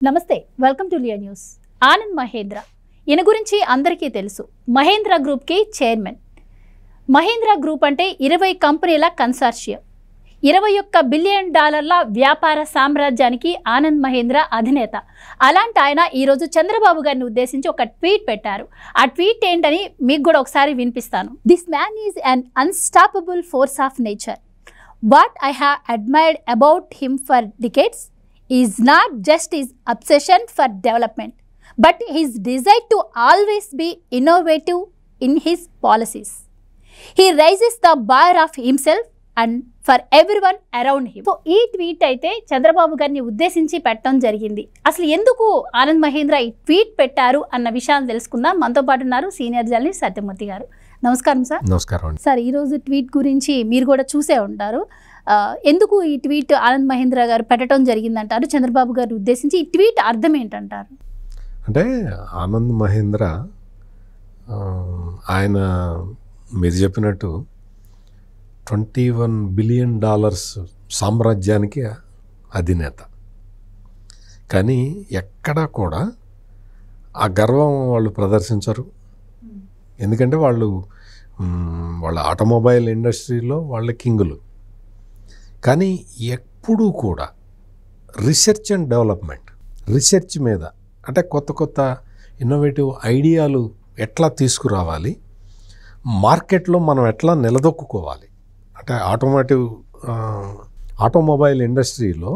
నమస్తే, welcome to Leo news. Anand Mahindra ఈయన గురించి అందరికీ తెలుసు. మహేంద్ర గ్రూప్కి చైర్మన్. మహేంద్ర గ్రూప్ అంటే 20 కంపెనీల కన్సార్షియం, $21 బిలియన్ వ్యాపార సామ్రాజ్యానికి ఆనంద్ మహేంద్ర అధినేత. అలాంటి ఆయన ఈరోజు చంద్రబాబు గారిని ఉద్దేశించి ఒక ట్వీట్ పెట్టారు. ఆ ట్వీట్ ఏంటని మీకు కూడా ఒకసారి వినిపిస్తాను. This man is an unstoppable force of nature. What I have admired about him for decades is not just his obsession for development, but his desire to always be innovative in his policies. He raises the bar of himself and for everyone around him. So ఈ tweet అయితే చంద్రబాబు గారిని ఉద్దేశించి పెట్టడం జరిగింది. అసలు ఎందుకు ఆనంద్ మహేంద్ర ఈ tweet పెట్టారు అన్న విషయాన్ని తెలుసుకుందాం. మనతో పాటు ఉన్నారు సీనియర్ జర్నలిస్ట్ సత్యమూర్తి గారు. నమస్కారం సార్. నమస్కారం సార్. ఈరోజు ట్వీట్ గురించి మీరు కూడా చూసే ఉంటారు. ఎందుకు ఈ ట్వీట్ ఆనంద్ మహేంద్ర గారు పెట్టడం జరిగిందంటారు? చంద్రబాబు గారు ఉద్దేశించి ఈ ట్వీట్ అర్థం ఏంటంటారు? అంటే ఆనంద్ మహేంద్ర ఆయన మీరు చెప్పినట్టు $21 బిలియన్ సామ్రాజ్యానికి అధినేత. కానీ ఎక్కడా కూడా ఆ గర్వం వాళ్ళు ప్రదర్శించరు. ఎందుకంటే వాళ్ళ ఆటోమొబైల్ ఇండస్ట్రీలో వాళ్ళ కింగులు. కానీ ఎప్పుడూ కూడా రీసెర్చ్ అండ్ డెవలప్మెంట్, రీసెర్చ్ మీద, అంటే కొత్త కొత్త ఇన్నోవేటివ్ ఐడియాలు ఎట్లా తీసుకురావాలి, మార్కెట్లో మనం ఎట్లా నిలదొక్కుకోవాలి. అంటే ఆటోమొబైల్ ఇండస్ట్రీలో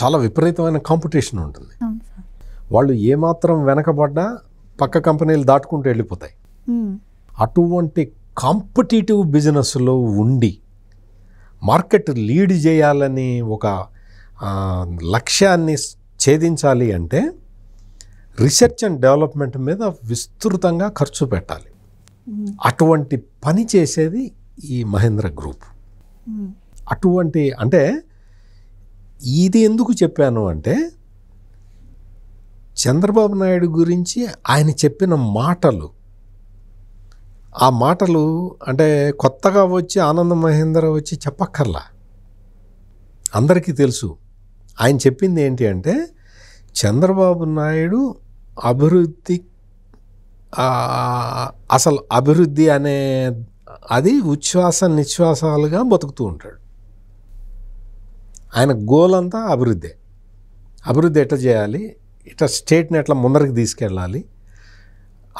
చాలా విపరీతమైన కాంపిటీషన్ ఉంటుంది. వాళ్ళు ఏమాత్రం వెనకబడ్డా పక్క కంపెనీలు దాటుకుంటూ వెళ్ళిపోతాయి. అటువంటి కాంపిటీటివ్ బిజినెస్లో ఉండి మార్కెట్ లీడ్ చేయాలని ఒక లక్ష్యాన్ని ఛేదించాలి అంటే రీసెర్చ్ అండ్ డెవలప్మెంట్ మీద విస్తృతంగా ఖర్చు పెట్టాలి. అటువంటి పని చేసేది ఈ మహేంద్ర గ్రూప్. అటువంటి అంటే ఇది ఎందుకు చెప్పాను అంటే చంద్రబాబు నాయుడు గురించి ఆయన చెప్పిన మాటలు, ఆ మాటలు అంటే కొత్తగా వచ్చి ఆనంద్ మహేంద్ర వచ్చి చెప్పక్కర్లా, అందరికీ తెలుసు. ఆయన చెప్పింది ఏంటి అంటే చంద్రబాబు నాయుడు అసలు అభివృద్ధి అనే అది ఉచ్ఛ్వాస నిశ్వాసాలుగా బతుకుతూ ఉంటాడు. ఆయన గోల్ అంతా అభివృద్ధి ఎట్లా చేయాలి, ఇట్లా స్టేట్ని ఎట్లా ముందరికి తీసుకెళ్ళాలి.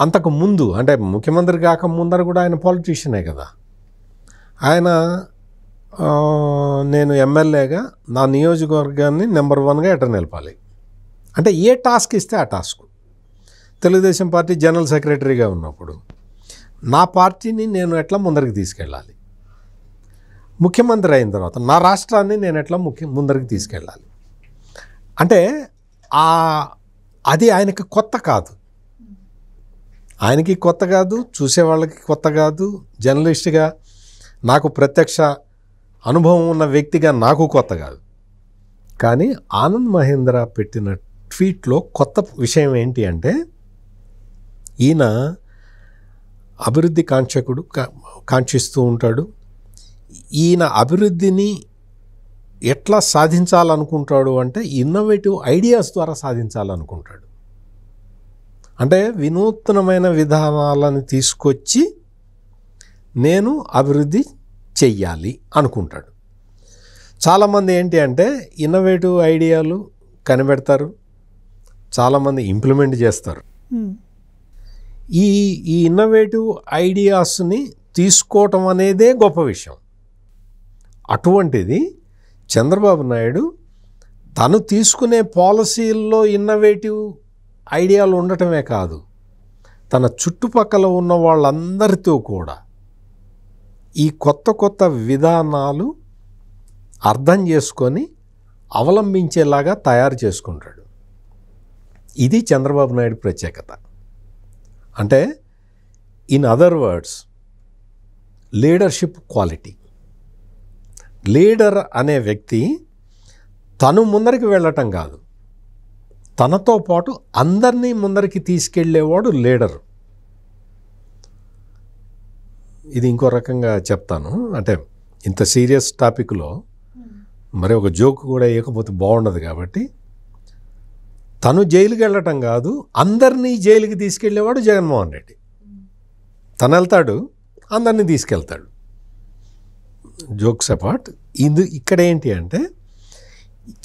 అంతకు ముందు అంటే ముఖ్యమంత్రి కాక ముందర కూడా ఆయన పాలిటీషియనే కదా. ఆయన నేను ఎమ్మెల్యేగా నా నియోజకవర్గాన్ని నెంబర్ 1గా ఎట్లా నిలపాలి అంటే ఏ టాస్క్ ఇస్తే ఆ టాస్క్. తెలుగుదేశం పార్టీ జనరల్ సెక్రటరీగా ఉన్నప్పుడు నా పార్టీని నేను ఎట్లా ముందరికి తీసుకెళ్ళాలి, ముఖ్యమంత్రి అయిన తర్వాత నా రాష్ట్రాన్ని నేను ఎట్లా ముందరికి తీసుకెళ్ళాలి. అంటే అది ఆయనకి కొత్త కాదు, ఆయనకి కొత్త కాదు, చూసేవాళ్ళకి కొత్త కాదు, జర్నలిస్ట్గా నాకు ప్రత్యక్ష అనుభవం ఉన్న వ్యక్తిగా నాకు కొత్త కాదు. కానీ ఆనంద్ మహేంద్ర పెట్టిన ట్వీట్లో కొత్త విషయం ఏంటి అంటే ఈయన అభివృద్ధి కాంక్షిస్తూ ఉంటాడు. ఈయన అభివృద్ధిని ఎట్లా సాధించాలనుకుంటాడు అంటే ఇన్నోవేటివ్ ఐడియాస్ ద్వారా సాధించాలనుకుంటాడు. అంటే వినూత్నమైన విధానాలను తీసుకొచ్చి నేను అభివృద్ధి చెయ్యాలి అనుకుంటాడు. చాలామంది ఏంటి అంటే ఇన్నోవేటివ్ ఐడియాలు కనిపెడతారు, చాలామంది ఇంప్లిమెంట్ చేస్తారు. ఈ ఇన్నోవేటివ్ ఐడియాస్ని తీసుకోవటం అనేదే గొప్ప విషయం. అటువంటిది చంద్రబాబు నాయుడు తను తీసుకునే పాలసీల్లో ఇన్నోవేటివ్ ఐడియాలు ఉండటమే కాదు, తన చుట్టుపక్కల ఉన్న వాళ్ళందరితో కూడా ఈ కొత్త కొత్త విధానాలు అర్థం చేసుకొని అవలంబించేలాగా తయారు చేసుకుంటాడు. ఇది చంద్రబాబు నాయుడు ప్రత్యేకత. అంటే in other words leadership quality. Leader అనే వ్యక్తి తను ముందరికి వెళ్ళటం కాదు, తనతో పాటు అందరినీ ముందరికి తీసుకెళ్ళేవాడు లీడరు. ఇది ఇంకో రకంగా చెప్తాను. అంటే ఇంత సీరియస్ టాపిక్లో మరి ఒక జోక్ కూడా వేయకపోతే బాగుండదు కాబట్టి తను జైలుకి వెళ్ళటం కాదు, అందరినీ జైలుకి తీసుకెళ్ళేవాడు జగన్మోహన్ రెడ్డి. తను వెళ్తాడు, అందరినీ తీసుకెళ్తాడు. జోక్స్ అపార్ట్, ఇక్కడ ఏంటి అంటే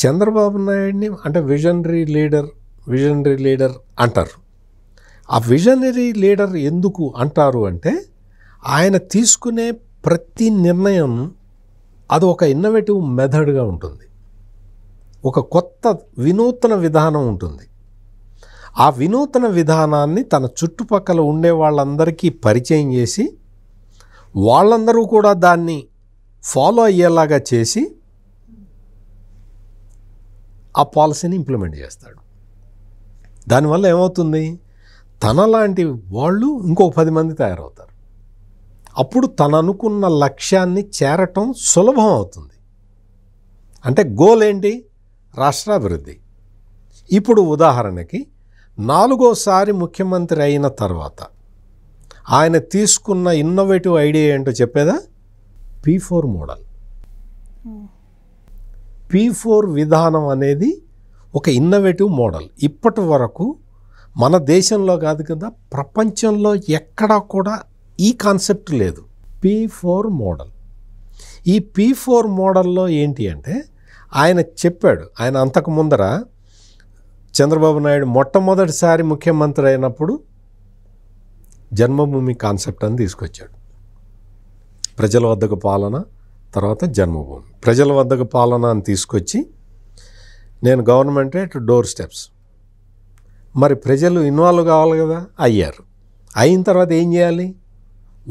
చంద్రబాబు నాయుడిని అంటే విజనరీ లీడర్ అంటారు. ఆ విజనరీ లీడర్ ఎందుకు అంటారు అంటే ఆయన తీసుకునే ప్రతి నిర్ణయం అది ఒక ఇన్నోవేటివ్ మెథడ్గా ఉంటుంది, ఒక కొత్త వినూతన విధానం ఉంటుంది. ఆ వినూతన విధానాన్ని తన చుట్టుపక్కల ఉండే వాళ్ళందరికీ పరిచయం చేసి వాళ్ళందరూ కూడా దాన్ని ఫాలో అయ్యేలాగా చేసి ఆ పాలసీని ఇంప్లిమెంట్ చేస్తాడు. దానివల్ల ఏమవుతుంది, తనలాంటి వాళ్ళు ఇంకో 10 మంది తయారవుతారు. అప్పుడు తను అనుకున్న లక్ష్యాన్ని చేరటం సులభం అవుతుంది. అంటే గోల్ ఏంటి, రాష్ట్రాభివృద్ధి. ఇప్పుడు ఉదాహరణకి 4వసారి ముఖ్యమంత్రి అయిన తర్వాత ఆయన తీసుకున్న ఇన్నోవేటివ్ ఐడియా ఏంటో చెప్పేదా, P4 మోడల్. P4 విధానం అనేది ఒక ఇన్నోవేటివ్ మోడల్. ఇప్పటి వరకు మన దేశంలో కాదు కదా, ప్రపంచంలో ఎక్కడా కూడా ఈ కాన్సెప్ట్ లేదు, P4 మోడల్. ఈ P4 మోడల్లో ఏంటి అంటే ఆయన చెప్పాడు, ఆయన అంతకు ముందర చంద్రబాబు నాయుడు మొట్టమొదటిసారి ముఖ్యమంత్రి అయినప్పుడు జన్మభూమి కాన్సెప్ట్ అని తీసుకొచ్చాడు. ప్రజల వద్దకు పాలన, తర్వాత జన్మభూమి. ప్రజల వద్దకు పాలన అని తీసుకొచ్చి నేను గవర్నమెంట్ డోర్ స్టెప్స్, మరి ప్రజలు ఇన్వాల్వ్ కావాలి కదా, అయ్యారు. అయిన తర్వాత ఏం చేయాలి,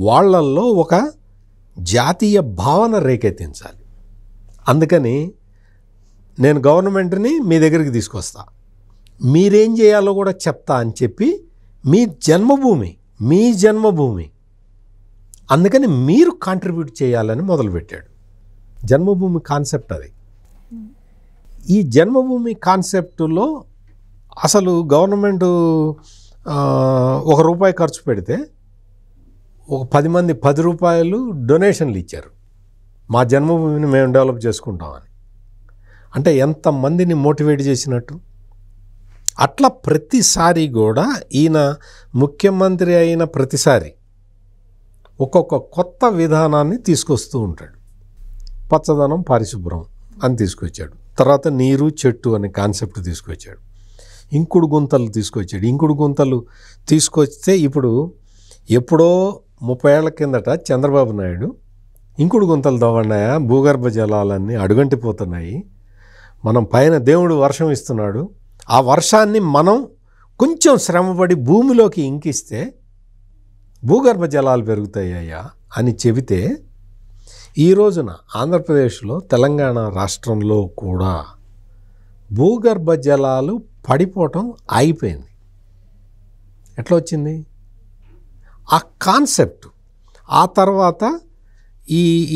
వాళ్ళల్లో ఒక జాతీయ భావన రేకెత్తించాలి. అందుకని నేను గవర్నమెంట్ని మీ దగ్గరికి తీసుకొస్తా, మీరేం చేయాలో కూడా చెప్తా అని చెప్పి మీ జన్మభూమి అందుకని మీరు కాంట్రిబ్యూట్ చేయాలని మొదలుపెట్టాడు. జన్మభూమి కాన్సెప్ట్ అది. ఈ జన్మభూమి కాన్సెప్టులో అసలు గవర్నమెంట్ ₹1 ఖర్చు పెడితే ఒక 10 మంది ₹10 డొనేషన్లు ఇచ్చారు, మా జన్మభూమిని మేము డెవలప్ చేసుకుంటామని. అంటే ఎంతమందిని మోటివేట్ చేసినట్టు. అట్లా ప్రతిసారి కూడా ఈయన ముఖ్యమంత్రి అయిన ప్రతిసారి ఒక్కొక్క కొత్త విధానాన్ని తీసుకొస్తూ ఉంటాడు. పచ్చదనం, పారిశుభ్రం అని తీసుకొచ్చాడు. తర్వాత నీరు, చెట్టు అనే కాన్సెప్ట్ తీసుకొచ్చాడు. ఇంకుడు గుంతలు తీసుకొచ్చాడు. ఇంకుడు గుంతలు తీసుకొస్తే ఇప్పుడు ఎప్పుడో 30 ఏళ్ల కిందట చంద్రబాబు నాయుడు ఇంకుడు గుంతలు తవ్వన్నాయా, భూగర్భ జలాలన్నీ అడుగంటిపోతున్నాయి, మనం పైన దేవుడు వర్షం ఇస్తున్నాడు, ఆ వర్షాన్ని మనం కొంచెం శ్రమపడి భూమిలోకి ఇంకిస్తే భూగర్భ జలాలు పెరుగుతాయ్యా అని చెబితే ఈ రోజున ఆంధ్రప్రదేశ్లో, తెలంగాణ రాష్ట్రంలో కూడా భూగర్భ జలాలు పడిపోవటం ఆగిపోయింది. ఎట్లా వచ్చింది ఆ కాన్సెప్ట్? ఆ తర్వాత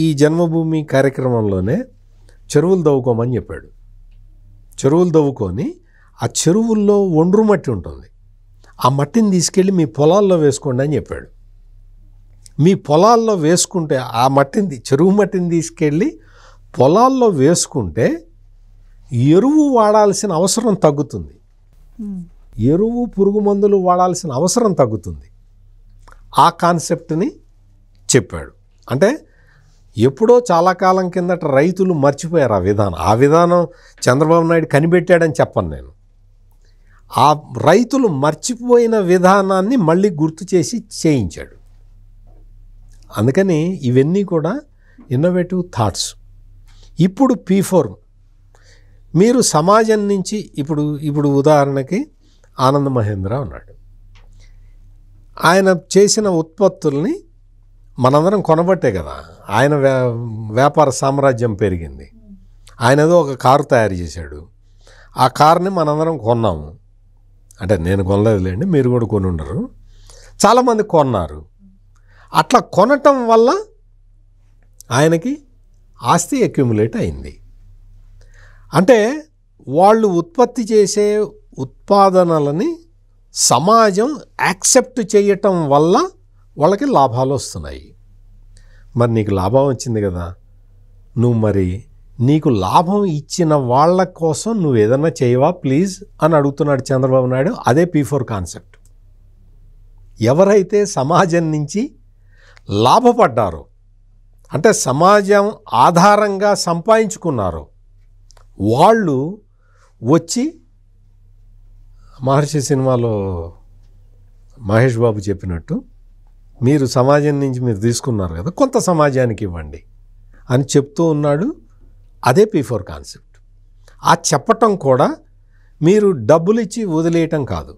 ఈ జన్మభూమి కార్యక్రమంలోనే చెరువులు తవ్వుకోమని చెప్పాడు. చెరువులు తవ్వుకొని ఆ చెరువుల్లో ఒండ్రు మట్టి ఉంటుంది, ఆ మట్టిని తీసుకెళ్ళి మీ పొలాల్లో వేసుకోండి అని చెప్పాడు. మీ పొలాల్లో వేసుకుంటే ఆ మట్టిని, చెరువు మట్టిని తీసుకెళ్ళి పొలాల్లో వేసుకుంటే ఎరువు వాడాల్సిన అవసరం తగ్గుతుంది, ఎరువు పురుగు మందులు వాడాల్సిన అవసరం తగ్గుతుంది. ఆ కాన్సెప్ట్ని చెప్పాడు. అంటే ఎప్పుడో చాలా కాలం కిందట రైతులు మర్చిపోయారు ఆ విధానం చంద్రబాబు నాయుడు కనిపెట్టాడని చెప్పను నేను. ఆ రైతులు మర్చిపోయిన విధానాన్ని మళ్ళీ గుర్తు చేసి చేయించాడు. అందుకని ఇవన్నీ కూడా ఇన్నోవేటివ్ థాట్స్. ఇప్పుడు P4 మీరు సమాజం నుంచి ఇప్పుడు ఉదాహరణకి ఆనంద్ మహేంద్ర ఉన్నాడు. ఆయన చేసిన ఉత్పత్తుల్ని మనందరం కొనబట్టే కదా ఆయన వ్యాపార సామ్రాజ్యం పెరిగింది. ఆయన ఏదో ఒక కారు తయారు చేశాడు, ఆ కారుని మనందరం కొన్నాము. అంటే నేను కొనలేదులేండి, మీరు కూడా కొని ఉండరు, చాలామంది కొన్నారు. అట్లా కొనటం వల్ల ఆయనకి ఆస్తి అక్యుములేట్ అయింది. అంటే వాళ్ళు ఉత్పత్తి చేసే ఉత్పాదనలని సమాజం యాక్సెప్ట్ చేయటం వల్ల వాళ్ళకి లాభాలు వస్తున్నాయి. మరి నీకు లాభం వచ్చింది కదా, నువ్వు మరి నీకు లాభం ఇచ్చిన వాళ్ళ కోసం నువ్వు ఏదన్నా చేయవా ప్లీజ్ అని అడుగుతున్నాడు చంద్రబాబు నాయుడు. అదే P4 కాన్సెప్ట్. ఎవరైతే సమాజం నుంచి లాభపడ్డారో, అంటే సమాజం ఆధారంగా సంపాదించుకున్నారో, వాళ్ళు వచ్చి మహర్షి సినిమాలో మహేష్ బాబు చెప్పినట్టు మీరు సమాజం నుంచి మీరు తీసుకున్నారు కదా, కొంత సమాజానికి ఇవ్వండి అని చెప్తూ ఉన్నాడు. అదే P4 కాన్సెప్ట్. ఆ చెప్పటం కూడా మీరు డబ్బులు ఇచ్చి వదిలేయటం కాదు,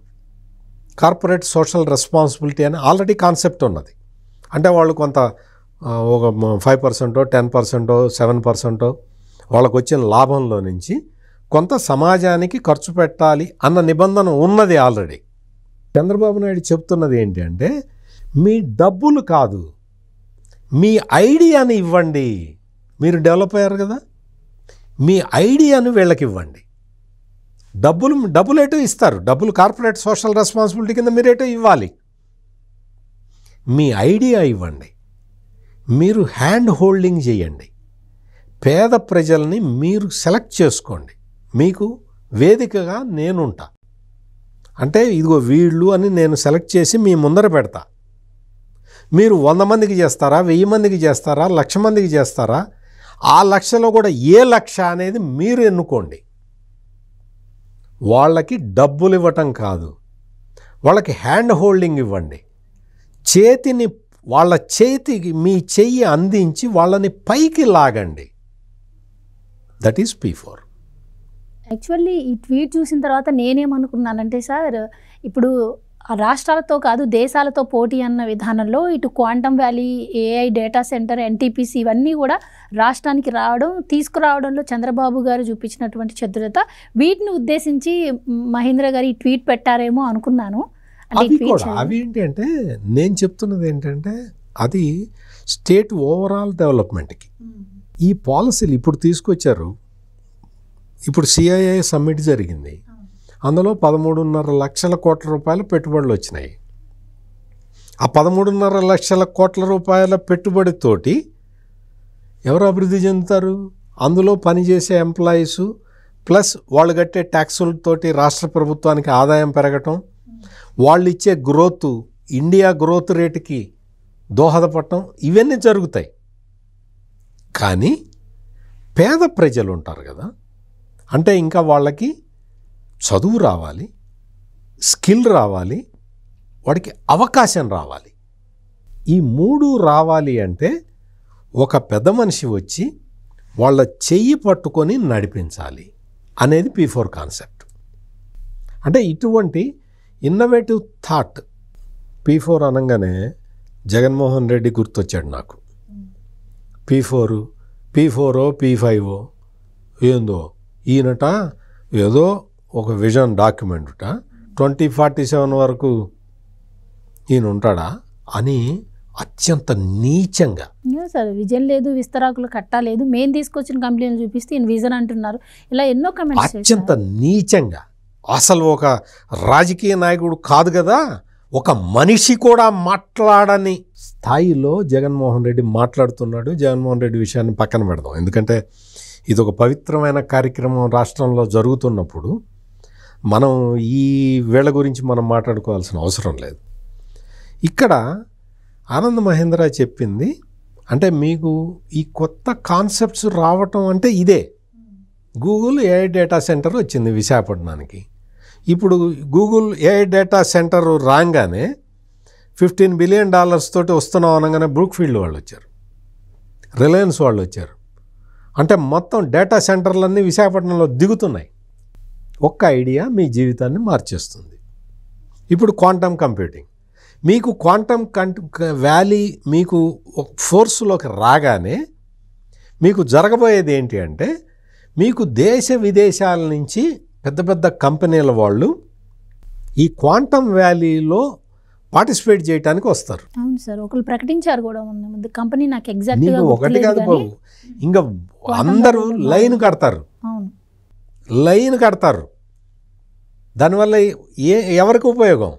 కార్పొరేట్ సోషల్ రెస్పాన్సిబిలిటీ అని ఆల్రెడీ కాన్సెప్ట్ ఉన్నది. అంటే వాళ్ళు కొంత ఒక 5%, 10%, 7% వాళ్ళకు వచ్చిన లాభంలో నుంచి కొంత సమాజానికి ఖర్చు పెట్టాలి అన్న నిబంధన ఉన్నది ఆల్రెడీ. చంద్రబాబు నాయుడు చెప్తున్నది ఏంటి అంటే, మీ డబ్బులు కాదు, మీ ఐడియాని ఇవ్వండి. మీరు డెవలప్ అయ్యారు కదా, మీ ఐడియాను వీళ్ళకి ఇవ్వండి. డబ్బులు ఏటో ఇస్తారు, డబ్బులు కార్పొరేట్ సోషల్ రెస్పాన్సిబిలిటీ కింద మీరేటో ఇవ్వాలి. మీ ఐడియా ఇవ్వండి, మీరు హ్యాండ్ హోల్డింగ్ చేయండి, పేద ప్రజల్ని మీరు సెలెక్ట్ చేసుకోండి, మీకు వేదికగా నేనుంటా. అంటే ఇదిగో వీళ్ళు అని నేను సెలెక్ట్ చేసి మీ ముందర పెడతా. మీరు 100 మందికి చేస్తారా, 1000 మందికి చేస్తారా, 1,00,000 మందికి చేస్తారా, ఆ 1,00,000లో కూడా ఏ 1,00,000 అనేది మీరు ఎన్నుకోండి. వాళ్ళకి డబ్బులు ఇవ్వటం కాదు, వాళ్ళకి హ్యాండ్ హోల్డింగ్ ఇవ్వండి. చేతిని వాళ్ళ చేతికి మీ చెయ్యి అందించి వాళ్ళని పైకి లాగండి. That is P4. యాక్చువల్లీ ఈ ట్వీట్ చూసిన తర్వాత నేనేమనుకున్నానంటే సార్, ఇప్పుడు రాష్ట్రాలతో కాదు దేశాలతో పోటీ అన్న విధానంలో ఇటు quantum valley, AI data centre, NTPC ఇవన్నీ కూడా రాష్ట్రానికి తీసుకురావడంలో చంద్రబాబు గారు చూపించినటువంటి చతురత, వీటిని ఉద్దేశించి మహేంద్ర గారు ఈ ట్వీట్ పెట్టారేమో అనుకున్నాను. అవి ఏంటి అంటే, నేను చెప్తున్నది ఏంటంటే, అది స్టేట్ ఓవరాల్ డెవలప్మెంట్కి ఈ పాలసీలు ఇప్పుడు తీసుకొచ్చారు. ఇప్పుడు CII సమ్మిట్ జరిగింది, అందులో 13.5 లక్షల కోట్ల రూపాయల పెట్టుబడులు వచ్చినాయి. ఆ 13.5 లక్షల కోట్ల రూపాయల పెట్టుబడితోటి ఎవరు అభివృద్ధి చెందుతారు? అందులో పనిచేసే ఎంప్లాయీసు ప్లస్ వాళ్ళు కట్టే ట్యాక్సులతోటి రాష్ట్ర ప్రభుత్వానికి ఆదాయం పెరగటం, వాళ్ళు ఇచ్చే గ్రోత్ ఇండియా గ్రోత్ రేటుకి దోహదపడటం, ఇవన్నీ జరుగుతాయి. కానీ పేద ప్రజలు ఉంటారు కదా, అంటే ఇంకా వాళ్ళకి చదువు రావాలి, స్కిల్ రావాలి, వాడికి అవకాశం రావాలి. ఈ 3 రావాలి అంటే ఒక పెద్ద మనిషి వచ్చి వాళ్ళ చెయ్యి పట్టుకొని నడిపించాలి అనేది P4 కాన్సెప్ట్. అంటే ఇటువంటి ఇన్నోవేటివ్ థాట్ P4 అనగానే జగన్మోహన్ రెడ్డి గుర్తొచ్చాడు నాకు. P4 P5 ఏందో ఈయనట ఏదో ఒక విజన్ డాక్యుమెంట్ 2047 వరకు ఈయన ఉంటాడా అని అత్యంత నీచంగా. సార్ విజన్ లేదు, విస్తరాకులు కట్టలేదు, మేము తీసుకొచ్చిన కంప్లైంట్ చూపిస్తే ఈయన విజన్ అంటున్నారు, ఇలా ఎన్నో కమెంట్స్. అత్యంత నీచంగా, అసలు ఒక రాజకీయ నాయకుడు కాదు కదా, ఒక మనిషి కూడా మాట్లాడని స్థాయిలో జగన్మోహన్ రెడ్డి మాట్లాడుతున్నాడు. జగన్మోహన్ రెడ్డి విషయాన్ని పక్కన పెడదాం, ఎందుకంటే ఇది ఒక పవిత్రమైన కార్యక్రమం రాష్ట్రంలో జరుగుతున్నప్పుడు మనం ఈ వేళ గురించి మనం మాట్లాడుకోవాల్సిన అవసరం లేదు. ఇక్కడ ఆనంద్ మహేంద్ర చెప్పింది అంటే, మీకు ఈ కొత్త కాన్సెప్ట్స్ రావటం అంటే ఇదే. గూగుల్ AI డేటా సెంటర్ వచ్చింది విశాఖపట్నానికి. ఇప్పుడు గూగుల్ AI డేటా సెంటర్ రాగానే $15 బిలియన్ తోటి వస్తున్నాం అనగానే బ్రూక్ఫీల్డ్ వాళ్ళు వచ్చారు, రిలయన్స్ వాళ్ళు వచ్చారు. అంటే మొత్తం డేటా సెంటర్లన్నీ విశాఖపట్నంలో దిగుతున్నాయి. ఒక్క ఐడియా మీ జీవితాన్ని మార్చేస్తుంది. ఇప్పుడు క్వాంటమ్ కంప్యూటింగ్, మీకు క్వాంటమ్ వ్యాలీ మీకు ఒక ఫోర్స్లోకి రాగానే మీకు జరగబోయేది ఏంటి అంటే, మీకు దేశ విదేశాల నుంచి పెద్ద పెద్ద కంపెనీల వాళ్ళు ఈ క్వాంటమ్ వ్యాలీలో పార్టిసిపేట్ చేయడానికి వస్తారు. అవును సార్, ఒకళ్ళు ప్రకటించారు కూడా ముందు కంపెనీ, నాకు ఎగ్జాక్ట్గా ఒకటి కాదు బాబు, ఇంకా అందరూ లైన్ కడతారు. అవును, లైన్ కడతారు. దానివల్ల ఎవరికి ఉపయోగం?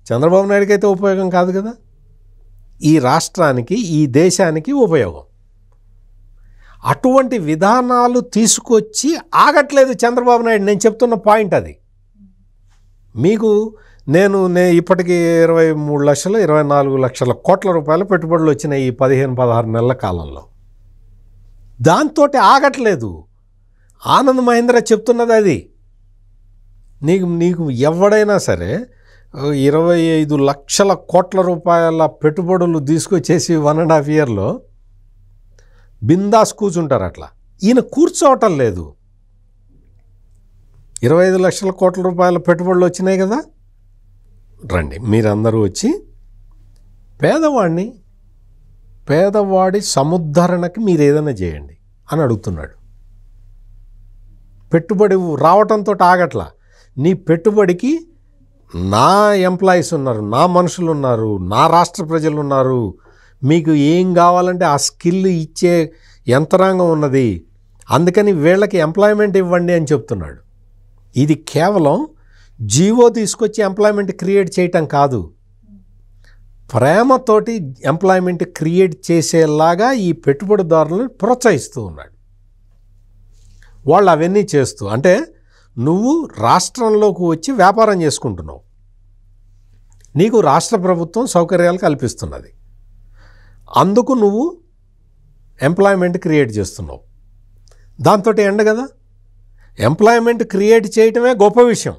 చంద్రబాబు నాయుడుకి అయితే ఉపయోగం కాదు కదా, ఈ రాష్ట్రానికి ఈ దేశానికి ఉపయోగం. అటువంటి విధానాలు తీసుకొచ్చి ఆగట్లేదు చంద్రబాబు నాయుడు. నేను చెప్తున్న పాయింట్ అది. మీకు నేను ఇప్పటికీ 23 లక్షలు 24 లక్షల కోట్ల రూపాయల పెట్టుబడులు వచ్చినాయి ఈ 15-16 నెలల కాలంలో. దాంతో ఆగట్లేదు. ఆనంద్ మహీంద్రా చెప్తున్నది అది. నీకు ఎవడైనా సరే 25 లక్షల కోట్ల రూపాయల పెట్టుబడులు తీసుకొచ్చేసి 1.5 ఇయర్లో బిందాస్ కూర్చుంటారు. అట్లా ఈయన కూర్చోవటం లేదు. 25 లక్షల కోట్ల రూపాయల పెట్టుబడులు వచ్చినాయి కదా, రండి మీరందరూ వచ్చి పేదవాడి సముద్ధరణకి మీరు ఏదైనా చేయండి అని అడుగుతున్నాడు. పెట్టుబడి రావటంతో ఆగట్లా. నీ పెట్టుబడికి నా ఎంప్లాయీస్ ఉన్నారు, నా మనుషులు ఉన్నారు, నా రాష్ట్ర ప్రజలు ఉన్నారు, మీకు ఏం కావాలంటే ఆ స్కిల్ ఇచ్చే యంత్రాంగం ఉన్నది, అందుకని వీళ్ళకి ఎంప్లాయ్మెంట్ ఇవ్వండి అని చెప్తున్నాడు. ఇది కేవలం జీవో తీసుకొచ్చి ఎంప్లాయ్మెంట్ క్రియేట్ చేయటం కాదు, ప్రేమతోటి ఎంప్లాయ్మెంట్ క్రియేట్ చేసేలాగా ఈ పెట్టుబడిదారులను ప్రోత్సహిస్తూ ఉన్నాడు. వాళ్ళు అవన్నీ చేస్తూ, అంటే నువ్వు రాష్ట్రంలోకి వచ్చి వ్యాపారం చేసుకుంటున్నావు, నీకు రాష్ట్ర ప్రభుత్వం సౌకర్యాలు కల్పిస్తున్నది, అందుకు నువ్వు ఎంప్లాయ్మెంట్ క్రియేట్ చేస్తున్నావు. దాంతో ఎండ కదా, ఎంప్లాయ్మెంట్ క్రియేట్ చేయటమే గొప్ప విషయం.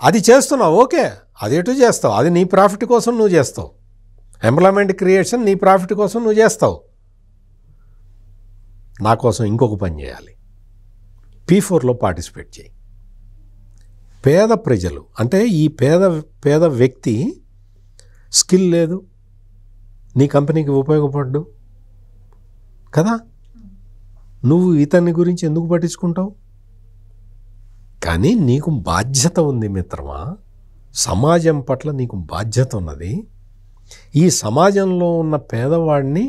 అది చేస్తున్నావు, ఓకే, అదేటూ చేస్తావు, అది నీ ప్రాఫిట్ కోసం నువ్వు చేస్తావు. ఎంప్లాయ్మెంట్ క్రియేషన్ నీ ప్రాఫిట్ కోసం నువ్వు చేస్తావు. నా కోసం ఇంకొక పని చేయాలి, P4లో పార్టిసిపేట్ చేయి. పేద ప్రజలు అంటే ఈ పేద వ్యక్తి స్కిల్ లేదు, నీ కంపెనీకి ఉపయోగపడ్డు కదా, నువ్వు ఇతని గురించి ఎందుకు పట్టించుకుంటావు? కానీ నీకు బాధ్యత ఉంది మిత్రమా, సమాజం పట్ల నీకు బాధ్యత ఉన్నది. ఈ సమాజంలో ఉన్న పేదవాడిని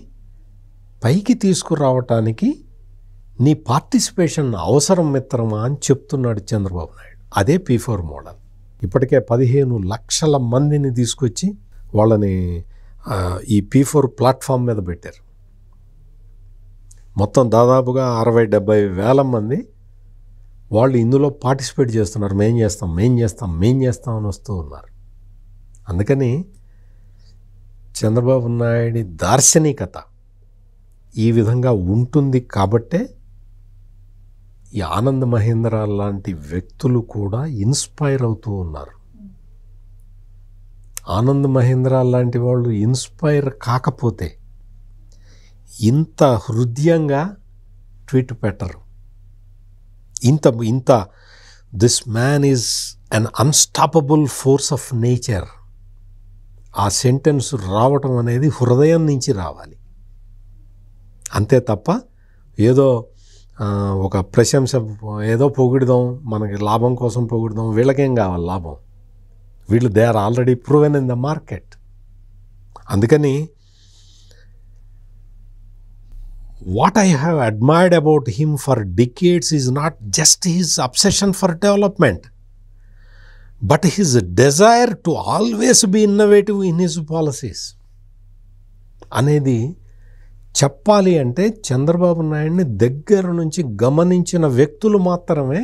పైకి తీసుకురావటానికి నీ పార్టిసిపేషన్ అవసరం మిత్రమా అని చెప్తున్నాడు చంద్రబాబు నాయుడు. అదే P4 మోడల్. ఇప్పటికే 15 లక్షల మందిని తీసుకొచ్చి వాళ్ళని ఈ P4 ప్లాట్ఫామ్ మీద పెట్టారు. మొత్తం దాదాపుగా 60-70 వేల మంది వాళ్ళు ఇందులో పార్టిసిపేట్ చేస్తున్నారు. మేం చేస్తాం అని వస్తూ ఉన్నారు. అందుకని చంద్రబాబు నాయుడి దార్శనికత ఈ విధంగా ఉంటుంది కాబట్టే ఈ ఆనంద్ మహీంద్రా లాంటి వ్యక్తులు కూడా ఇన్స్పైర్ అవుతూ ఉన్నారు. ఆనంద్ మహీంద్రా లాంటి వాళ్ళు ఇన్స్పైర్ కాకపోతే ఇంత హృదయంగా ట్వీట్ పెట్టరు. ఇంత this man is an unstoppable force of nature, ఆ సెంటెన్స్ రావటం అనేది హృదయం నుంచి రావాలి. అంతే తప్ప ఏదో ఒక ప్రశంస, ఏదో పొగిడదాం, మనకి లాభం కోసం పొగిడదాం, వీళ్ళకేం కావాలి లాభం? వీళ్ళు they are already proven in the market. అందుకని what I have admired about him for decades is not just his obsession for development, but his desire to always be innovative in his policies. అనేది చెప్పాలి అంటే చంద్రబాబు నాయుడిని దగ్గర నుంచి గమనించిన వ్యక్తులు మాత్రమే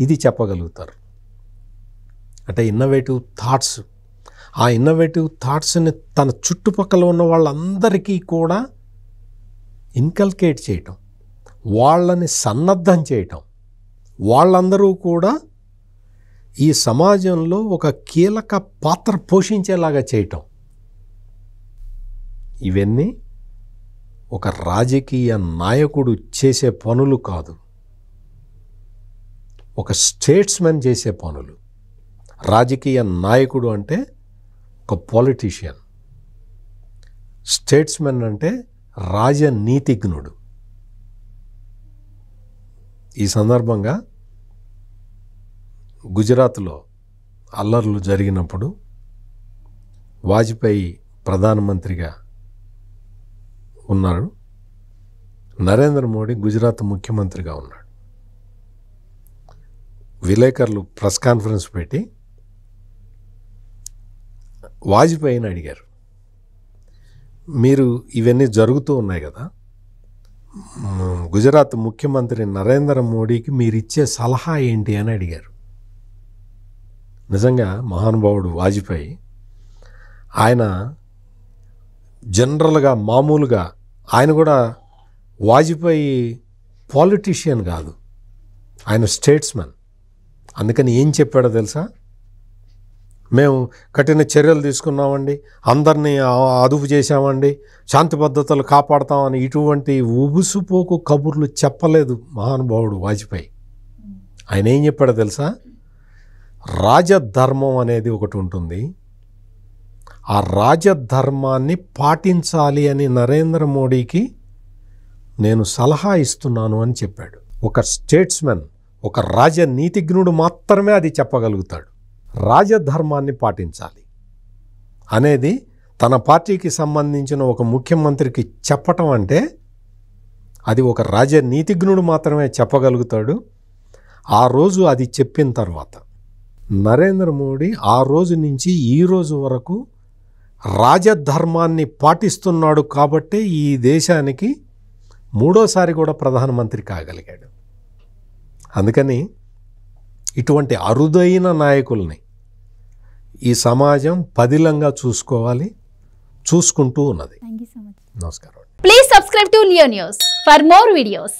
ఇది చెప్పగలుగుతారు. అంటే ఇన్నోవేటివ్ థాట్స్, ఆ ఇన్నోవేటివ్ థాట్స్ని తన చుట్టుపక్కల ఉన్న వాళ్ళందరికీ కూడా ఇన్కల్కేట్ చేయటం, వాళ్ళని సన్నద్ధం చేయటం, వాళ్ళందరూ కూడా ఈ సమాజంలో ఒక కీలక పాత్ర పోషించేలాగా చేయటం, ఇవన్నీ ఒక రాజకీయ నాయకుడు చేసే పనులు కాదు, ఒక స్టేట్స్మెన్ చేసే పనులు. రాజకీయ నాయకుడు అంటే ఒక పొలిటీషియన్, స్టేట్స్మెన్ అంటే రాజనీతిజ్ఞుడు. ఈ సందర్భంగా గుజరాత్లో అల్లర్లు జరిగినప్పుడు వాజ్పేయి ప్రధానమంత్రిగా ఉన్నారు, నరేంద్ర మోడీ గుజరాత్ ముఖ్యమంత్రిగా ఉన్నాడు. విలేకరులు ప్రెస్ కాన్ఫరెన్స్ పెట్టి వాజ్పేయిని అడిగారు, మీరు ఇవన్నీ జరుగుతూ ఉన్నాయి కదా, గుజరాత్ ముఖ్యమంత్రి నరేంద్ర మోడీకి మీరు ఇచ్చే సలహా ఏంటి అని అడిగారు. నిజంగా మహానుభావుడు వాజ్పేయి ఆయన జనరల్గా మామూలుగా ఆయన కూడా వాజ్పేయి పాలిటీషియన్ కాదు, ఆయన స్టేట్స్మెన్. అందుకని ఏం చెప్పాడో తెలుసా? మేము కఠిన చర్యలు తీసుకున్నామండి, అందరినీ అదుపు చేశామండి, శాంతి భద్రతలు కాపాడుతామని ఇటువంటి ఉబుసుపోకు కబుర్లు చెప్పలేదు మహానుభావుడు వాజ్పేయి. ఆయన ఏం చెప్పాడో తెలుసా? రాజధర్మం అనేది ఒకటి ఉంటుంది, ఆ రాజధర్మాన్ని పాటించాలి అని నరేంద్ర మోడీకి నేను సలహా ఇస్తున్నాను అని చెప్పాడు. ఒక స్టేట్స్మెన్, ఒక రాజనీతిజ్ఞుడు మాత్రమే అది చెప్పగలుగుతాడు. రాజధర్మాన్ని పాటించాలి అనేది తన పార్టీకి సంబంధించిన ఒక ముఖ్యమంత్రికి చెప్పటం అంటే అది ఒక రాజనీతిజ్ఞుడు మాత్రమే చెప్పగలుగుతాడు. ఆ రోజు అది చెప్పిన తర్వాత నరేంద్ర మోడీ ఆ రోజు నుంచి ఈ రోజు వరకు రాజధర్మాన్ని పాటిస్తున్నాడు కాబట్టే ఈ దేశానికి మూడోసారి కూడా ప్రధానమంత్రి కాగలిగాడు. అందుకని ఇటువంటి అరుదైన నాయకుల్ని ఈ సమాజం పదిలంగా చూసుకుంటూ ఉన్నది. Thank you so much. నమస్కారం. Please subscribe to Leo news for more videos.